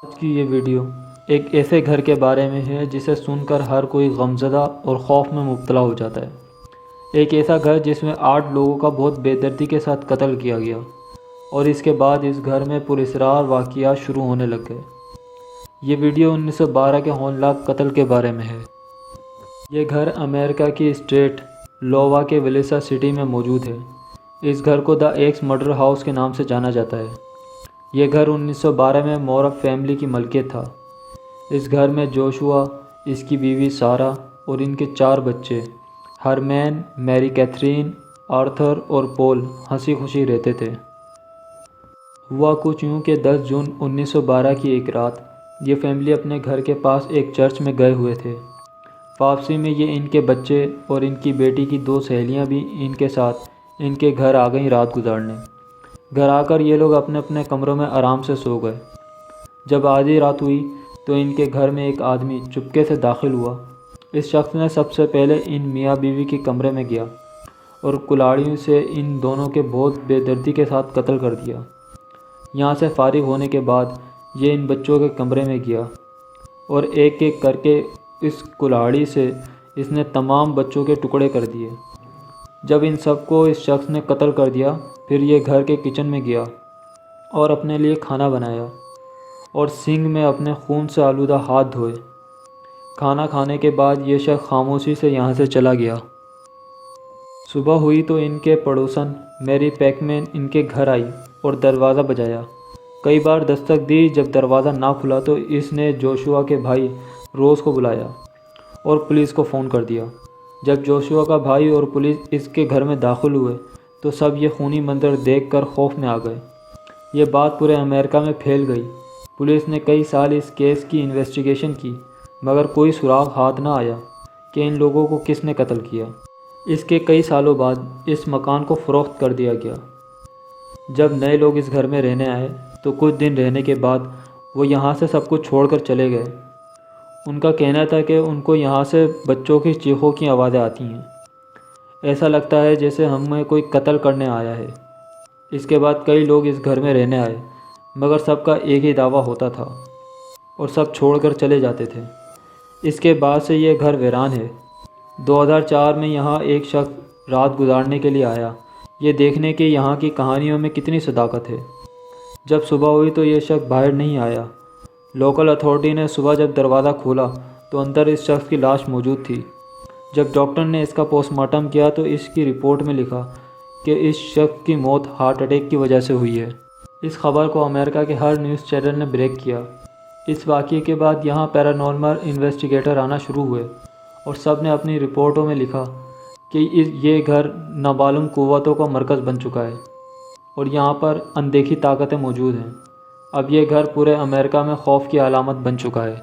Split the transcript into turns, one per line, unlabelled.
آج کی یہ ویڈیو ایک ایسے گھر کے بارے میں ہے جسے سن کر ہر کوئی غمزدہ اور خوف میں مبتلا ہو جاتا ہے۔ ایک ایسا گھر جس میں 8 لوگوں کا بہت بے دردی کے ساتھ قتل کیا گیا اور اس کے بعد اس گھر میں پراسرار واقعات شروع ہونے لگ گئے۔ یہ ویڈیو 1912 کے ہولناک قتل کے بارے میں ہے۔ یہ گھر امریکہ کی اسٹیٹ لووا کے ولیسا سٹی میں موجود ہے۔ اس گھر کو دا ایکس مرڈر ہاؤس کے نام سے جانا جاتا ہے۔ یہ گھر 1912 میں مورف فیملی کی ملکیت تھا۔ اس گھر میں جوشوا، اس کی بیوی سارہ اور ان کے 4 بچے ہرمین، میری کیتھرین، آرتھر اور پول ہنسی خوشی رہتے تھے۔ ہوا کچھ یوں کہ 10 جون 1912 کی ایک رات یہ فیملی اپنے گھر کے پاس ایک چرچ میں گئے ہوئے تھے۔ واپسی میں یہ ان کے بچے اور ان کی بیٹی کی 2 سہیلیاں بھی ان کے ساتھ ان کے گھر آ گئیں رات گزارنے۔ گھر آ کر یہ لوگ اپنے اپنے کمروں میں آرام سے سو گئے۔ جب آدھی رات ہوئی تو ان کے گھر میں ایک آدمی چپکے سے داخل ہوا۔ اس شخص نے سب سے پہلے ان میاں بیوی کے کمرے میں گیا اور کلاڑیوں سے ان دونوں کے بہت بے دردی کے ساتھ قتل کر دیا۔ یہاں سے فارغ ہونے کے بعد یہ ان بچوں کے کمرے میں گیا اور ایک ایک کر کے اس کلاڑی سے اس نے تمام بچوں کے ٹکڑے کر دیے۔ جب ان سب کو اس شخص نے قتل کر دیا پھر یہ گھر کے کچن میں گیا اور اپنے لیے کھانا بنایا اور سنک میں اپنے خون سے آلودہ ہاتھ دھوئے۔ کھانا کھانے کے بعد یہ شخص خاموشی سے یہاں سے چلا گیا۔ صبح ہوئی تو ان کے پڑوسن میری پیکمین ان کے گھر آئی اور دروازہ بجایا۔ کئی بار دستک دی، جب دروازہ نہ کھلا تو اس نے جوشوا کے بھائی روز کو بلایا اور پولیس کو فون کر دیا۔ جب جوشوا کا بھائی اور پولیس اس کے گھر میں داخل ہوئے تو سب یہ خونی منظر دیکھ کر خوف میں آ گئے۔ یہ بات پورے امریکہ میں پھیل گئی۔ پولیس نے کئی سال اس کیس کی انویسٹیگیشن کی مگر کوئی سراغ ہاتھ نہ آیا کہ ان لوگوں کو کس نے قتل کیا۔ اس کے کئی سالوں بعد اس مکان کو فروخت کر دیا گیا۔ جب نئے لوگ اس گھر میں رہنے آئے تو کچھ دن رہنے کے بعد وہ یہاں سے سب کچھ چھوڑ کر چلے گئے۔ ان کا کہنا تھا کہ ان کو یہاں سے بچوں کی چیخوں کی آوازیں آتی ہیں۔ ایسا لگتا ہے جیسے ہمیں کوئی قتل کرنے آیا ہے۔ اس کے بعد کئی لوگ اس گھر میں رہنے آئے مگر سب کا ایک ہی دعویٰ ہوتا تھا اور سب چھوڑ کر چلے جاتے تھے۔ اس کے بعد سے یہ گھر ویران ہے۔ 2004 میں یہاں ایک شخص رات گزارنے کے لیے آیا، یہ دیکھنے کہ یہاں کی کہانیوں میں کتنی صداقت ہے۔ جب صبح ہوئی تو یہ شخص باہر نہیں آیا۔ لوکل اتھارٹی نے صبح جب دروازہ کھولا تو اندر اس شخص کی لاش موجود تھی۔ جب ڈاکٹر نے اس کا پوسٹ مارٹم کیا تو اس کی رپورٹ میں لکھا کہ اس شخص کی موت ہارٹ اٹیک کی وجہ سے ہوئی ہے۔ اس خبر کو امریکہ کے ہر نیوز چینل نے بریک کیا۔ اس واقعے کے بعد یہاں پیرانارمل انویسٹیگیٹر آنا شروع ہوئے اور سب نے اپنی رپورٹوں میں لکھا کہ یہ گھر نامعلوم قوتوں کا مرکز بن چکا ہے اور یہاں پر اندیکھی طاقتیں موجود ہیں۔ اب یہ گھر پورے امریکہ میں خوف کی علامت بن چکا ہے۔